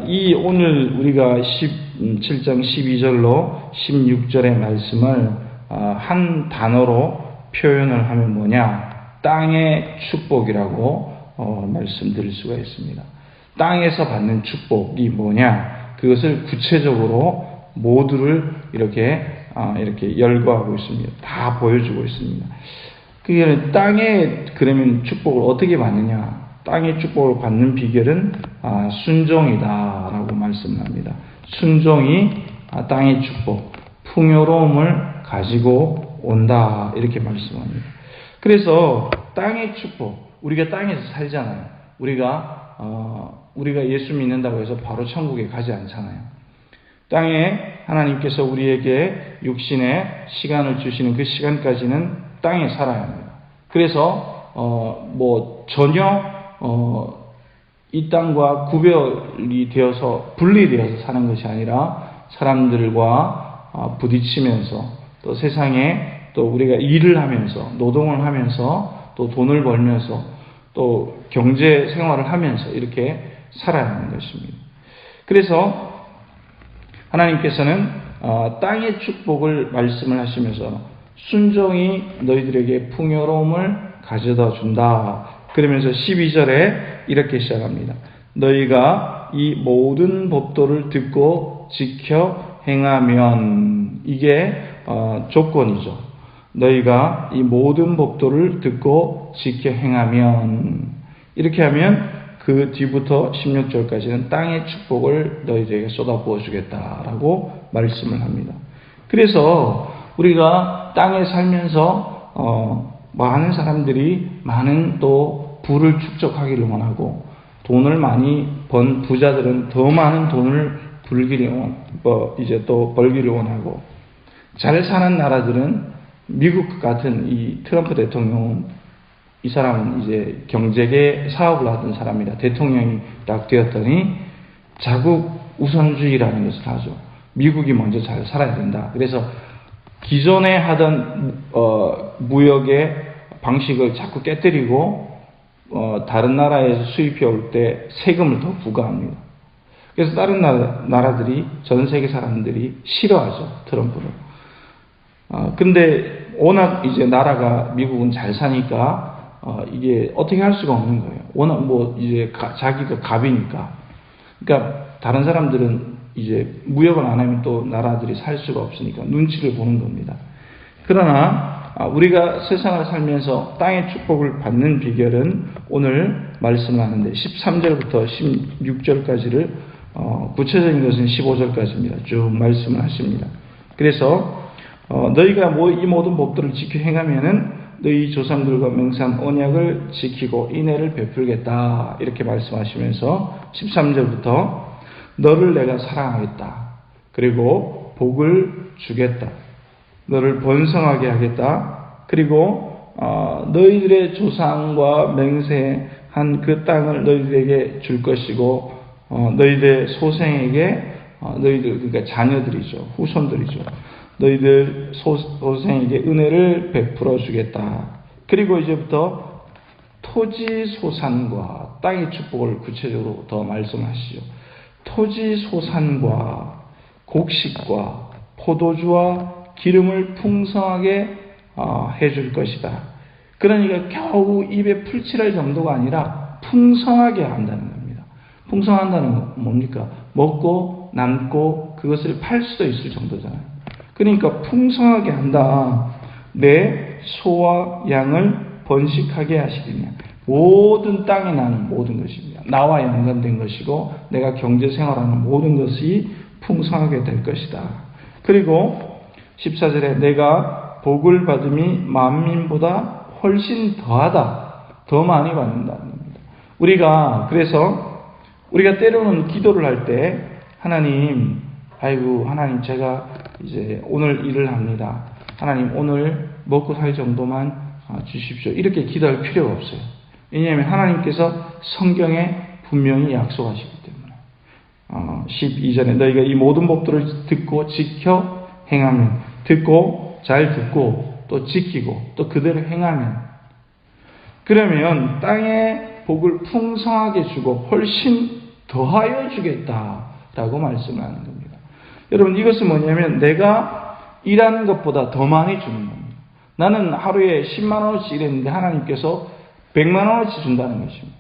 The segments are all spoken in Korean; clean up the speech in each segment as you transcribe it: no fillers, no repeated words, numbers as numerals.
이 오늘 우리가 17장 12절로 16절의 말씀을 한 단어로 표현을 하면 뭐냐? 땅의 축복이라고 말씀드릴 수가 있습니다. 땅에서 받는 축복이 뭐냐? 그것을 구체적으로 모두를 이렇게 열거하고 있습니다. 다 보여주고 있습니다. 그게 땅에 그러면 축복을 어떻게 받느냐? 땅의 축복을 받는 비결은 순종이다라고 말씀합니다. 순종이 땅의 축복, 풍요로움을 가지고 온다 이렇게 말씀합니다. 그래서 땅의 축복, 우리가 땅에서 살잖아요. 우리가 예수 믿는다고 해서 바로 천국에 가지 않잖아요. 땅에 하나님께서 우리에게 육신의 시간을 주시는 그 시간까지는 땅에 살아야 합니다. 그래서 전혀 이 땅과 구별이 되어서 분리되어서 사는 것이 아니라 사람들과 부딪히면서 또 세상에 또 우리가 일을 하면서 노동을 하면서 또 돈을 벌면서 또 경제 생활을 하면서 이렇게 살아야 하는 것입니다. 그래서 하나님께서는 땅의 축복을 말씀을 하시면서 순종이 너희들에게 풍요로움을 가져다 준다. 그러면서 12절에 이렇게 시작합니다. 너희가 이 모든 법도를 듣고 지켜 행하면, 이게 조건이죠. 너희가 이 모든 법도를 듣고 지켜 행하면, 이렇게 하면 그 뒤부터 16절까지는 땅의 축복을 너희들에게 쏟아부어 주겠다라고 말씀을 합니다. 그래서 우리가 땅에 살면서 많은 사람들이 많은 또 부를 축적하기를 원하고, 돈을 많이 번 부자들은 더 많은 돈을 벌기를 원하고, 잘 사는 나라들은 미국 같은 이 트럼프 대통령은, 이 사람은 이제 경제계 사업을 하던 사람이라 대통령이 딱 되었더니 자국 우선주의라는 것을 하죠. 미국이 먼저 잘 살아야 된다. 그래서 기존에 하던 무역의 방식을 자꾸 깨뜨리고 다른 나라에서 수입해 올 때 세금을 더 부과합니다. 그래서 다른 나라들이, 전 세계 사람들이 싫어하죠, 트럼프를. 근데 워낙 이제 나라가, 미국은 잘 사니까 이게 어떻게 할 수가 없는 거예요. 워낙 이제 자기가 갑이니까. 그러니까 다른 사람들은 이제 무역을 안 하면 또 나라들이 살 수가 없으니까 눈치를 보는 겁니다. 그러나 우리가 세상을 살면서 땅의 축복을 받는 비결은 오늘 말씀하는데 13절부터 16절까지를 구체적인 것은 15절까지입니다. 쭉 말씀을 하십니다. 그래서 너희가 이 모든 법들을 지켜 행하면은 너희 조상들과 맹세한 언약을 지키고 인애를 베풀겠다 이렇게 말씀하시면서 13절부터 너를 내가 사랑하겠다. 그리고 복을 주겠다. 너를 번성하게 하겠다. 그리고 너희들의 조상과 맹세한 그 땅을 너희들에게 줄 것이고, 너희들의 소생에게, 그러니까 자녀들이죠. 후손들이죠. 너희들 소생에게 은혜를 베풀어 주겠다. 그리고 이제부터 토지 소산과 땅의 축복을 구체적으로 더 말씀하시죠. 토지 소산과 곡식과 포도주와 기름을 풍성하게 해줄 것이다. 그러니까 겨우 입에 풀칠할 정도가 아니라 풍성하게 한다는 겁니다. 풍성한다는 건 뭡니까? 먹고 남고 그것을 팔 수도 있을 정도잖아요. 그러니까 풍성하게 한다. 내 소와 양을 번식하게 하시리냐. 모든 땅에 나는 모든 것입니다. 나와 연관된 것이고 내가 경제생활하는 모든 것이 풍성하게 될 것이다. 그리고 14절에 내가 복을 받음이 만민보다 훨씬 더하다. 더 많이 받는다는 겁니다. 그래서 우리가 때로는 기도를 할 때 하나님 제가 이제 오늘 일을 합니다. 하나님 오늘 먹고 살 정도만 주십시오. 이렇게 기도할 필요가 없어요. 왜냐하면 하나님께서 성경에 분명히 약속하시기 때문에 12절에 너희가 이 모든 법들을 듣고 지켜 행하면, 듣고 잘 듣고 또 지키고 또 그대로 행하면, 그러면 땅에 복을 풍성하게 주고 훨씬 더하여 주겠다라고 말씀을 하는 겁니다. 여러분, 이것은 뭐냐면 내가 일하는 것보다 더 많이 주는 겁니다. 나는 하루에 10만 원어치 일했는데 하나님께서 100만 원어치 준다는 것입니다.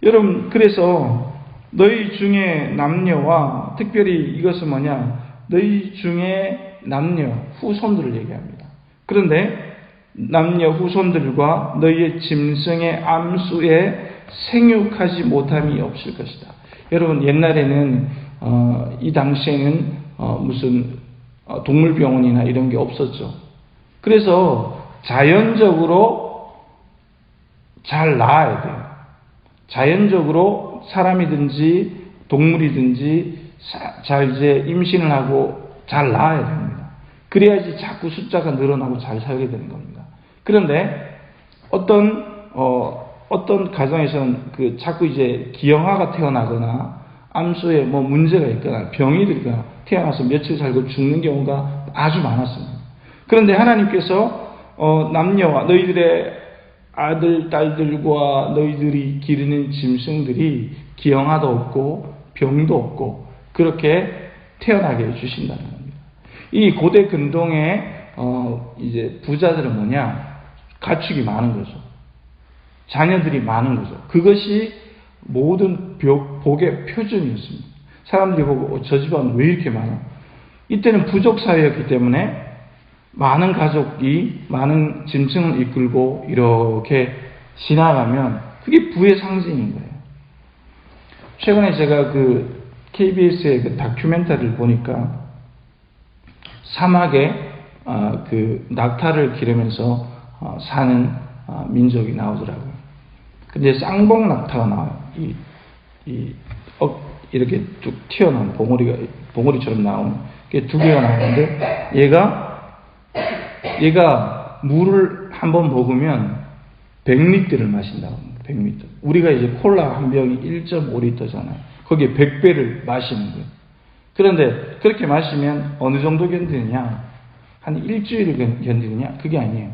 여러분, 그래서 너희 중에 남녀와, 특별히 이것은 뭐냐, 너희 중에 남녀, 후손들을 얘기합니다. 그런데 남녀 후손들과 너희의 짐승의 암수에 생육하지 못함이 없을 것이다. 여러분, 옛날에는 이 당시에는 무슨 동물병원이나 이런 게 없었죠. 그래서 자연적으로 잘 낳아야 돼요. 자연적으로 사람이든지 동물이든지 잘 이제 임신을 하고 잘 낳아야 됩니다. 그래야지 자꾸 숫자가 늘어나고 잘 살게 되는 겁니다. 그런데 어떤 가정에서는 자꾸 이제 기형아가 태어나거나 암수에 뭐 문제가 있거나 병이 들거나 태어나서 며칠 살고 죽는 경우가 아주 많았습니다. 그런데 하나님께서 남녀와 너희들의 아들, 딸들과 너희들이 기르는 짐승들이 기형아도 없고 병도 없고 그렇게 태어나게 해주신다는 겁니다. 이 고대 근동의 이제 부자들은 뭐냐? 가축이 많은 거죠. 자녀들이 많은 거죠. 그것이 모든 복의 표준이었습니다. 사람들이 보고 저 집안은 왜 이렇게 많아? 이때는 부족 사회였기 때문에 많은 가족이 많은 짐승을 이끌고 이렇게 지나가면 그게 부의 상징인 거예요. 최근에 제가 KBS의 다큐멘터리를 보니까 사막에 낙타를 기르면서 사는 민족이 나오더라고요. 근데 쌍봉 낙타가 나와요. 이렇게 쭉 튀어나온 봉우리처럼 나오는 게 두 개가 나오는데 얘가 물을 한번 먹으면 100리터를 마신다고 합니다. 100리터. 우리가 이제 콜라 한 병이 1.5리터잖아요. 거기에 100배를 마시는 거예요. 그런데 그렇게 마시면 어느 정도 견디느냐? 한 일주일을 견디느냐? 그게 아니에요.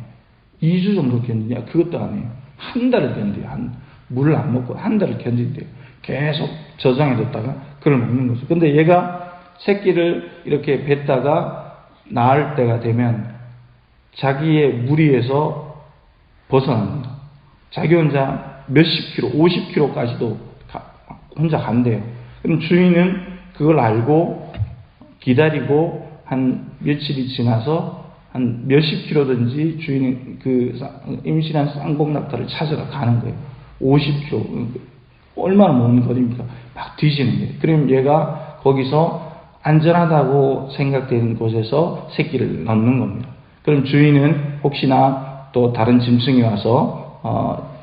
2주 정도 견디냐? 그것도 아니에요. 한 달을 견뎌요. 물을 안 먹고 한 달을 견딘대요. 계속 저장해뒀다가 그걸 먹는 거죠. 근데 얘가 새끼를 이렇게 뱉다가 낳을 때가 되면 자기의 무리에서 벗어납니다. 자기 혼자 몇십 킬로, 50킬로까지도 혼자 간대요. 그럼 주인은 그걸 알고 기다리고 한 며칠이 지나서 한 몇십 킬로든지 주인은 임신한 쌍봉낙타를 찾으러 가는 거예요. 50킬로. 얼마나 먼 거리입니까? 막 뒤지는 거예요. 그럼 얘가 거기서 안전하다고 생각되는 곳에서 새끼를 넣는 겁니다. 그럼 주인은 혹시나 또 다른 짐승이 와서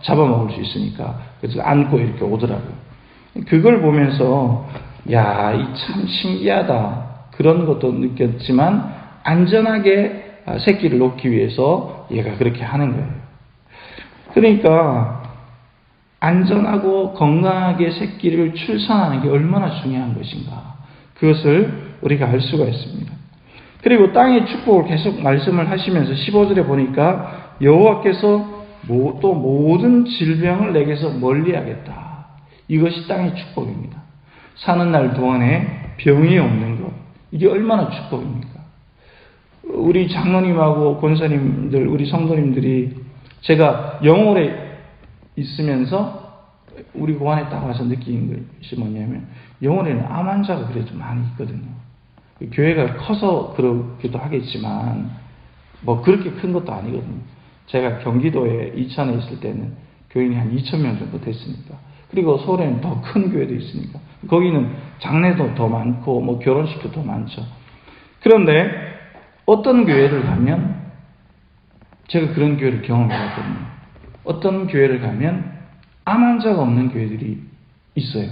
잡아먹을 수 있으니까 그래서 안고 이렇게 오더라고요. 그걸 보면서 야, 이 참 신기하다. 그런 것도 느꼈지만 안전하게 새끼를 놓기 위해서 얘가 그렇게 하는 거예요. 그러니까 안전하고 건강하게 새끼를 출산하는 게 얼마나 중요한 것인가. 그것을 우리가 알 수가 있습니다. 그리고 땅의 축복을 계속 말씀을 하시면서 15절에 보니까 여호와께서 또 모든 질병을 내게서 멀리하겠다. 이것이 땅의 축복입니다. 사는 날 동안에 병이 없는 것. 이게 얼마나 축복입니까? 우리 장로님하고 권사님들, 우리 성도님들이 제가 영월에 있으면서 우리 고안에 딱 와서 느낀 것이 뭐냐면 영월에는 암 환자가 그래도 많이 있거든요. 교회가 커서 그러기도 하겠지만 뭐 그렇게 큰 것도 아니거든요. 제가 경기도에 이천에 있을 때는 교인이 한 2,000명 정도 됐으니까. 그리고 서울에는 더 큰 교회도 있으니까. 거기는 장례도 더 많고 뭐 결혼식도 더 많죠. 그런데 어떤 교회를 가면 제가 그런 교회를 경험해봤거든요. 어떤 교회를 가면 암 환자가 없는 교회들이 있어요.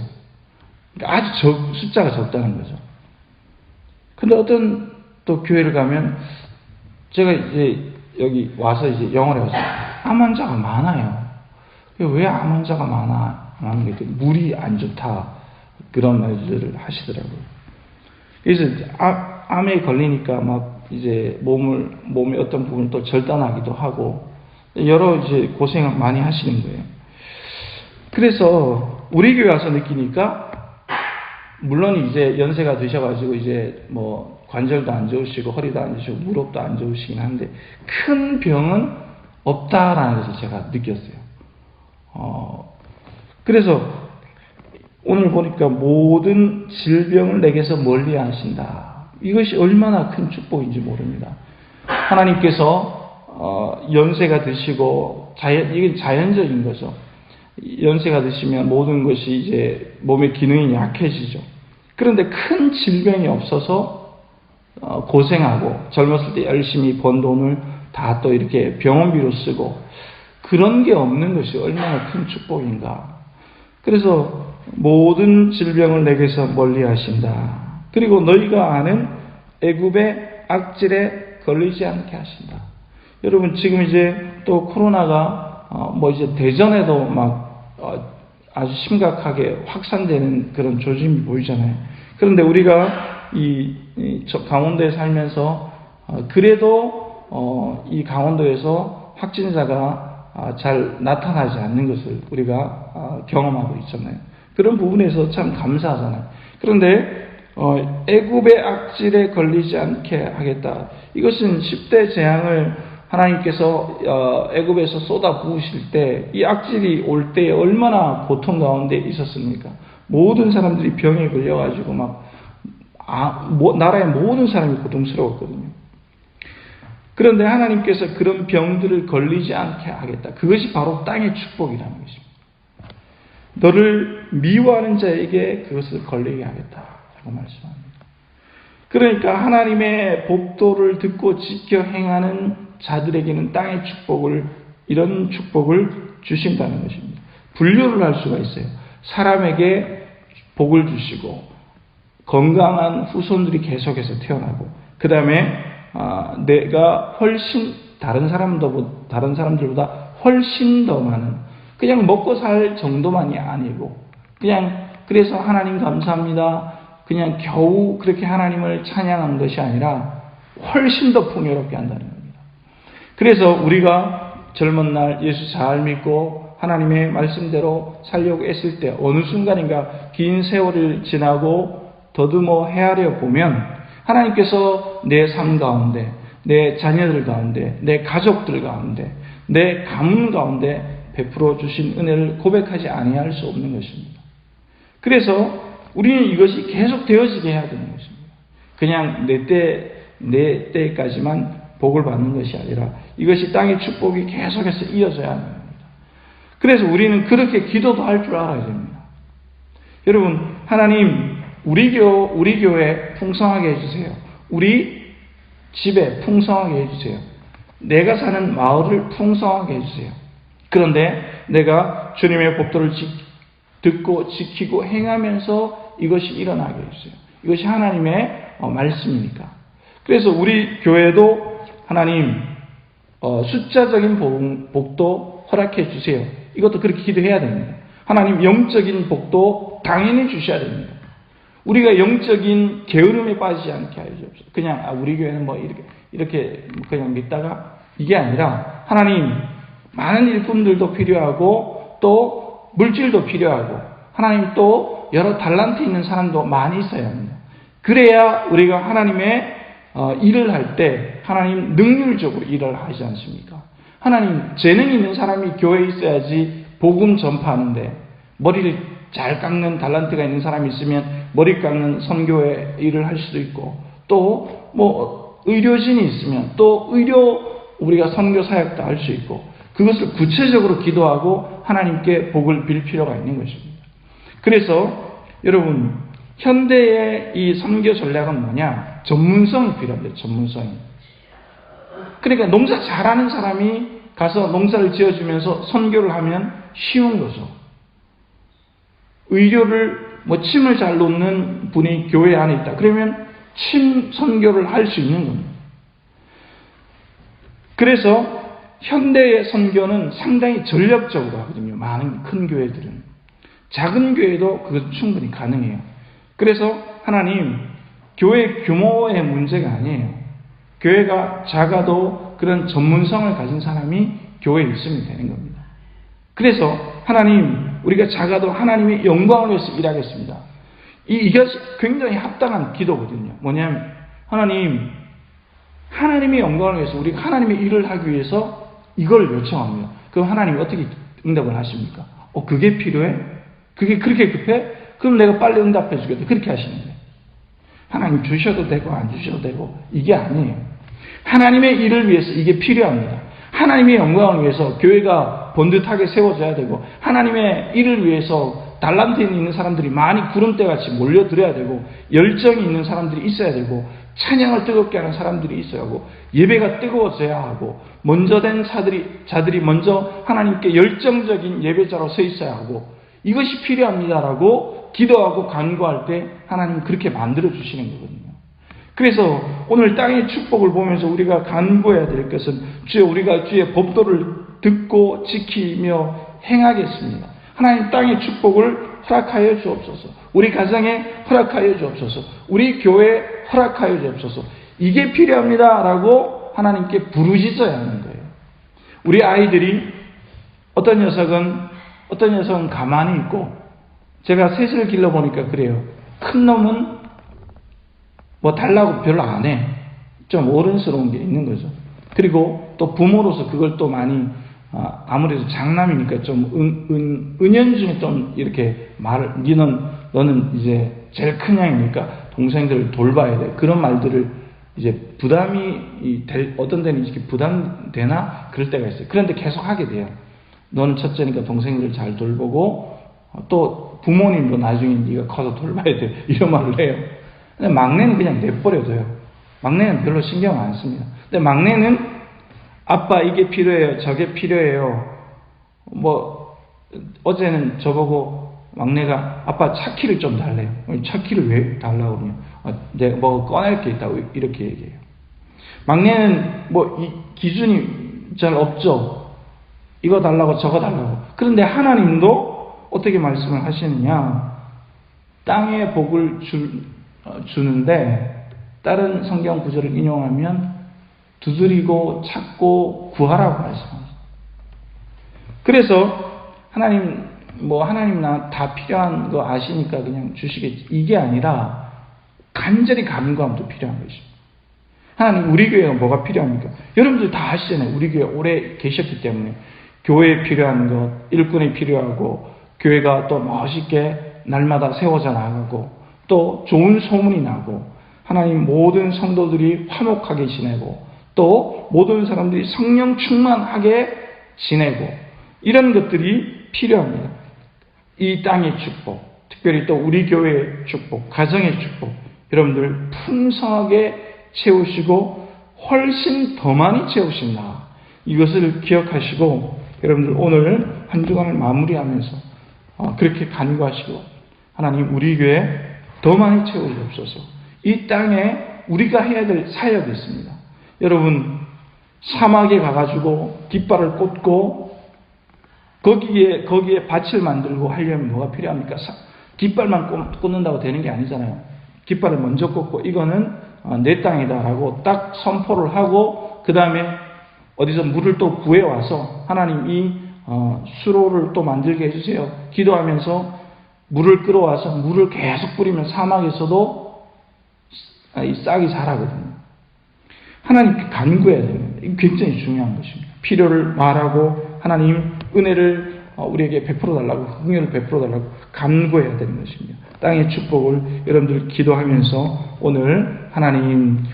그러니까 아주 숫자가 적다는 거죠. 근데 어떤 또 교회를 가면 제가 이제 여기 와서 이제 영월에 와서 암 환자가 많아요. 왜 암 환자가 많은 게 물이 안 좋다 그런 말들을 하시더라고요. 그래서 암에 걸리니까 막 이제 몸의 어떤 부분을 또 절단하기도 하고 여러 이제 고생을 많이 하시는 거예요. 그래서 우리 교회 와서 느끼니까 물론 이제 연세가 드셔가지고 이제 뭐 관절도 안 좋으시고 허리도 안 좋으시고 무릎도 안 좋으시긴 한데 큰 병은 없다라는 것을 제가 느꼈어요. 그래서 오늘 보니까 모든 질병을 내게서 멀리 하신다. 이것이 얼마나 큰 축복인지 모릅니다. 하나님께서 연세가 드시고 이게 자연적인 거죠. 연세가 드시면 모든 것이 이제 몸의 기능이 약해지죠. 그런데 큰 질병이 없어서 고생하고 젊었을 때 열심히 번 돈을 다 또 이렇게 병원비로 쓰고 그런 게 없는 것이 얼마나 큰 축복인가. 그래서 모든 질병을 내게서 멀리 하신다. 그리고 너희가 아는 애굽의 악질에 걸리지 않게 하신다. 여러분 지금 이제 또 코로나가 뭐 이제 대전에도 막 아주 심각하게 확산되는 그런 조짐이 보이잖아요. 그런데 우리가 저 강원도에 살면서 그래도 이 강원도에서 확진자가 잘 나타나지 않는 것을 우리가 경험하고 있잖아요. 그런 부분에서 참 감사하잖아요. 그런데 애굽의 악질에 걸리지 않게 하겠다. 이것은 10대 재앙을 하나님께서 애굽에서 쏟아 부으실 때 이 악질이 올 때 얼마나 고통 가운데 있었습니까? 모든 사람들이 병에 걸려가지고 나라의 모든 사람이 고통스러웠거든요. 그런데 하나님께서 그런 병들을 걸리지 않게 하겠다. 그것이 바로 땅의 축복이라는 것입니다. 너를 미워하는 자에게 그것을 걸리게 하겠다라고 말씀합니다. 그러니까 하나님의 법도를 듣고 지켜 행하는 자들에게는 땅의 이런 축복을 주신다는 것입니다. 분류를 할 수가 있어요. 사람에게 복을 주시고 건강한 후손들이 계속해서 태어나고 그 다음에 내가 훨씬 다른 사람들보다 훨씬 더 많은 그냥 먹고 살 정도만이 아니고 그냥 그래서 하나님 감사합니다. 그냥 겨우 그렇게 하나님을 찬양한 것이 아니라 훨씬 더 풍요롭게 한다는 겁니다. 그래서 우리가 젊은 날 예수 잘 믿고 하나님의 말씀대로 살려고 했을 때 어느 순간인가 긴 세월을 지나고 더듬어 헤아려 보면 하나님께서 내 삶 가운데, 내 자녀들 가운데, 내 가족들 가운데, 내 가문 가운데 베풀어 주신 은혜를 고백하지 아니할 수 없는 것입니다. 그래서 우리는 이것이 계속 되어지게 해야 되는 것입니다. 그냥 내 때까지만 복을 받는 것이 아니라 이것이 땅의 축복이 계속해서 이어져야 하는 겁니다. 그래서 우리는 그렇게 기도도 할 줄 알아야 됩니다. 여러분, 하나님, 우리 교회 풍성하게 해주세요. 우리 집에 풍성하게 해주세요. 내가 사는 마을을 풍성하게 해주세요. 그런데 내가 주님의 법도를 듣고 지키고 행하면서 이것이 일어나게 해주세요. 이것이 하나님의 말씀이니까. 그래서 우리 교회도 하나님 숫자적인 복도 허락해 주세요. 이것도 그렇게 기도해야 됩니다. 하나님 영적인 복도 당연히 주셔야 됩니다. 우리가 영적인 게으름에 빠지지 않게 하여 주옵소서. 그냥 우리 교회는 뭐 이렇게 그냥 믿다가 이게 아니라 하나님 많은 일꾼들도 필요하고 또 물질도 필요하고 하나님 또 여러 달란트 있는 사람도 많이 있어야 합니다. 그래야 우리가 하나님의 일을 할 때 하나님 능률적으로 일을 하지 않습니까? 하나님 재능 있는 사람이 교회에 있어야지 복음 전파하는데 머리를 잘 깎는 달란트가 있는 사람이 있으면 머리 깎는 선교의 일을 할 수도 있고 또 뭐 의료진이 있으면 또 우리가 선교 사역도 할 수 있고 그것을 구체적으로 기도하고 하나님께 복을 빌 필요가 있는 것입니다. 그래서 여러분 현대의 이 선교 전략은 뭐냐? 전문성이 필요합니다. 전문성이. 그러니까 농사 잘하는 사람이 가서 농사를 지어주면서 선교를 하면 쉬운 거죠. 의료를 침을 잘 놓는 분이 교회 안에 있다. 그러면 침 선교를 할 수 있는 겁니다. 그래서 현대의 선교는 상당히 전략적으로 하거든요. 많은 큰 교회들은. 작은 교회도 그것은 충분히 가능해요. 그래서 하나님, 교회 규모의 문제가 아니에요. 교회가 작아도 그런 전문성을 가진 사람이 교회에 있으면 되는 겁니다. 그래서 하나님, 우리가 작아도 하나님의 영광을 위해서 일하겠습니다. 이것이 굉장히 합당한 기도거든요. 뭐냐면 하나님의 영광을 위해서 우리가 하나님의 일을 하기 위해서 이걸 요청합니다. 그럼 하나님이 어떻게 응답을 하십니까? 그게 필요해? 그게 그렇게 급해? 그럼 내가 빨리 응답해 주겠다. 그렇게 하시는데 하나님 주셔도 되고 안 주셔도 되고 이게 아니에요. 하나님의 일을 위해서 이게 필요합니다. 하나님의 영광을 위해서 교회가 번듯하게 세워져야 되고 하나님의 일을 위해서 달란트 있는 사람들이 많이 구름대같이 몰려들어야 되고 열정이 있는 사람들이 있어야 되고 찬양을 뜨겁게 하는 사람들이 있어야 하고 예배가 뜨거워져야 하고 먼저 된 자들이 먼저 하나님께 열정적인 예배자로 서 있어야 하고 이것이 필요합니다라고 기도하고 간구할 때 하나님은 그렇게 만들어 주시는 거거든요. 그래서 오늘 땅의 축복을 보면서 우리가 간구해야 될 것은 주여 우리가 주의 법도를 듣고 지키며 행하겠습니다. 하나님 땅의 축복을 허락하여 주옵소서. 우리 가정에 허락하여 주옵소서. 우리 교회에 허락하여 주옵소서. 이게 필요합니다라고 하나님께 부르짖어야 하는 거예요. 우리 아이들이 어떤 녀석은 가만히 있고 제가 셋을 길러보니까 그래요. 큰 놈은 뭐 달라고 별로 안 해. 좀 어른스러운 게 있는 거죠. 그리고 또 부모로서 그걸 또 많이 아무래도 장남이니까 좀 은연중에 좀 이렇게 말을 너는 이제 제일 큰 형이니까 동생들을 돌봐야 돼. 그런 말들을 이제 부담이 어떤 데는 이렇게 부담되나 그럴 때가 있어요. 그런데 계속 하게 돼요. 너는 첫째니까 동생들을 잘 돌보고 또 부모님도 나중에 네가 커서 돌봐야 돼. 이런 말을 해요. 근데 막내는 그냥 내버려둬요. 막내는 별로 신경 안 씁니다. 근데 막내는 아빠 이게 필요해요. 저게 필요해요. 뭐 어제는 저보고 막내가 아빠 차키를 좀 달래요. 차키를 왜 달라고 그러냐. 내가 뭐 꺼낼 게 있다고 이렇게 얘기해요. 막내는 뭐 이 기준이 잘 없죠. 이거 달라고 저거 달라고. 그런데 하나님도 어떻게 말씀을 하시느냐. 땅의 복을 주는데 다른 성경 구절을 인용하면 두드리고 찾고 구하라고 말씀합니다. 그래서 하나님 나 다 필요한 거 아시니까 그냥 주시겠지. 이게 아니라 간절히 간구함도 필요한 것입니다. 하나님 우리 교회가 뭐가 필요합니까? 여러분들 다 아시잖아요. 우리 교회 오래 계셨기 때문에 교회에 필요한 것, 일꾼이 필요하고 교회가 또 멋있게 날마다 세워져 나가고 또 좋은 소문이 나고 하나님 모든 성도들이 화목하게 지내고 또 모든 사람들이 성령 충만하게 지내고 이런 것들이 필요합니다. 이 땅의 축복, 특별히 또 우리 교회의 축복, 가정의 축복 여러분들 풍성하게 채우시고 훨씬 더 많이 채우신다. 이것을 기억하시고 여러분들 오늘 한 주간을 마무리하면서 그렇게 간구하시고 하나님 우리 교회 더 많이 채워주옵소서. 이 땅에 우리가 해야 될 사역이 있습니다. 여러분 사막에 가가지고 깃발을 꽂고 거기에 밭을 만들고 하려면 뭐가 필요합니까? 깃발만 꽂는다고 되는 게 아니잖아요. 깃발을 먼저 꽂고 이거는 내 땅이다라고 딱 선포를 하고 그 다음에 어디서 물을 또 구해와서 하나님 이 수로를 또 만들게 해주세요. 기도하면서 물을 끌어와서 물을 계속 뿌리면 사막에서도 이 싹이 자라거든요. 하나님께 간구해야 됩니다. 이게 굉장히 중요한 것입니다. 필요를 말하고 하나님 은혜를 우리에게 베풀어 달라고 긍휼을 베풀어 달라고 간구해야 되는 것입니다. 땅의 축복을 여러분들 기도하면서 오늘 하나님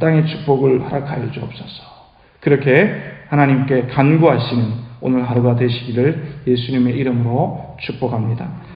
땅의 축복을 허락하여 주옵소서. 그렇게 하나님께 간구하시는 오늘 하루가 되시기를 예수님의 이름으로 축복합니다.